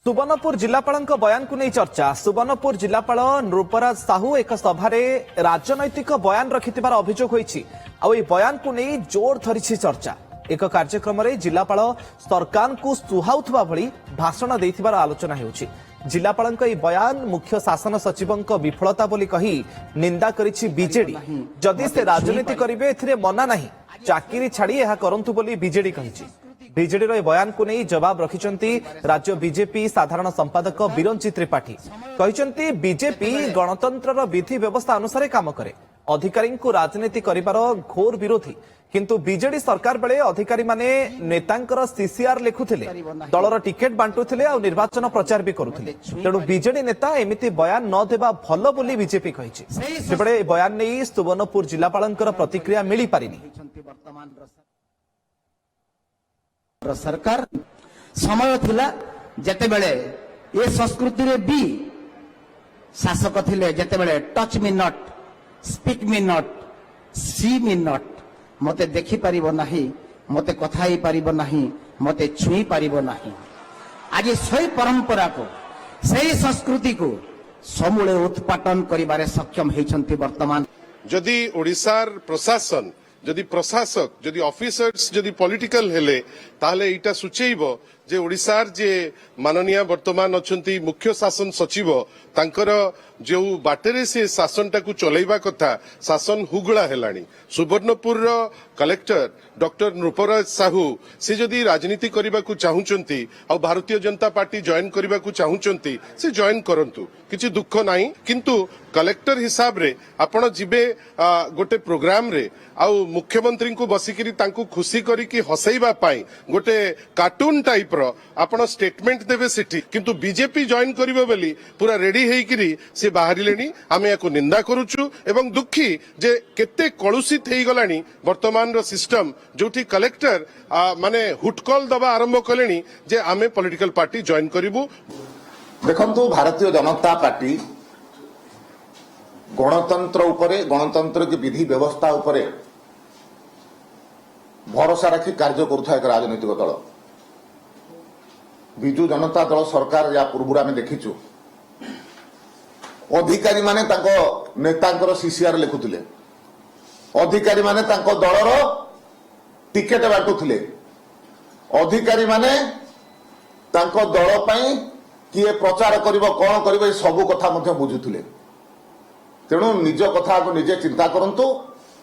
सुवर्णपुर जिलापाल बयान को नहीं चर्चा। सुवर्णपुर जिलापाल नृपराज साहू एक सभारे राजनैतिक बयान रखिथिबार अभियोग होईछि। आ ए बयान को नहीं जोर धरिछि चर्चा। एक कार्यक्रम रे जिलापाल सरकार को सुहाउथबा भली भाषण देथिबार आलोचना हेउछि। जिलापाल ए बयान मुख्य शासन सचिव विफलता बोली कही निंदा करिछि बीजेडी। जदि से राजनीति करिवे एथिरे मना नाही, चाकरी छाड़ी एहा करंतु बोली बीजेडी कहिछि। बीजेडी बयान को नहीं जवाब रखिचंती राज्य बीजेपी साधारण संपादक बिरंची त्रिपाठी। कहिचंती बीजेपी गणतंत्र विधि व्यवस्था अनुसार काम करे, अधिकारी को राजनीति करिबार घोर विरोधी। किंतु बीजेडी सरकार बेले अधिकारी माने नेतांकर सीसीआर लिखुथिले, दलर टिकेट बांटुथिले और निर्वाचन प्रचार भी करुथिले। तेणु बीजेडी नेता एमिति बयान न देबा भलो बोली बीजेपी कहिछि। सेबळे बयान नहीं सुवर्णपुर जिलापालंकर प्रतिक्रिया मिली पारिनी। सरकार समय थिला जते बेले ये संस्कृति रे भी शासक थिले जते बेले touch me not, speak me not, see me not, मते देखि परिबो नाही, मते कथाई परिबो नाही, मते छुई परिबो नाही। आज सही परंपरा को सही संस्कृति को समूले उत्पाटन करिबारे सक्षम हेछंती। वर्तमान जदि ओडिसार प्रशासन जदि प्रशासक जदि ऑफिसर्स जदि पॉलिटिकल हेले ताहले इटा सुचेइबो जे ओडिसार जे माननीय वर्तमान अछंती मुख्य शासन सचिव तांकर जो बाटेरे से शासनटा को चलैबा कथा शासन हुगुला हेलानी। सुवर्णपुर कलेक्टर डॉक्टर नृपराज साहू से जदि राजनीति करबा को चाहुचंती और भारतीय जनता पार्टी जॉइन करबा को चाहुचंती से जॉइन करंतु, किछि दुख नाही। किंतु कलेक्टर हिसाब रे आपण जिबे गोटे प्रोग्राम रे आउ मुख्यमंत्री को बसिकिरी तांको खुशी करी कि हसैबा पाई गोटे कार्टून टाइप रो आपण स्टेटमेंट देबे सिटी, किंतु बीजेपी जॉइन करिवो बेली पूरा रेडी हेइकिरी से बाहरिलेनी। आमे याको निंदा करूछु एवं दुखी जे केते कलुषित हेइ गलानी वर्तमान रो सिस्टम, जोठी कलेक्टर माने हुटकल दबा आरंभ कलेनी जे आमे पॉलिटिकल पार्टी जॉइन करिवु। देखंतु भारतीय जनता पार्टी गणतंत्र उपरे, गणतंत्र की विधि व्यवस्था उपरे भरोसा रखी कार्य करुथा एक राजनीतिक दल। बिजु जनता दल सरकार या पूर्व आम देखीचु अधिकारी माने तांको नेतांकर सीसीआर लिखुथिले, अधिकारी माने तांको दलर टिकेट बांटुथिले, अधिकारी माने तांको दल पई किए प्रचार करिवो कोन करिवो सब कथा मध्य बुझुथिले। तेणु निज कथा को निजे चिंता करंतु।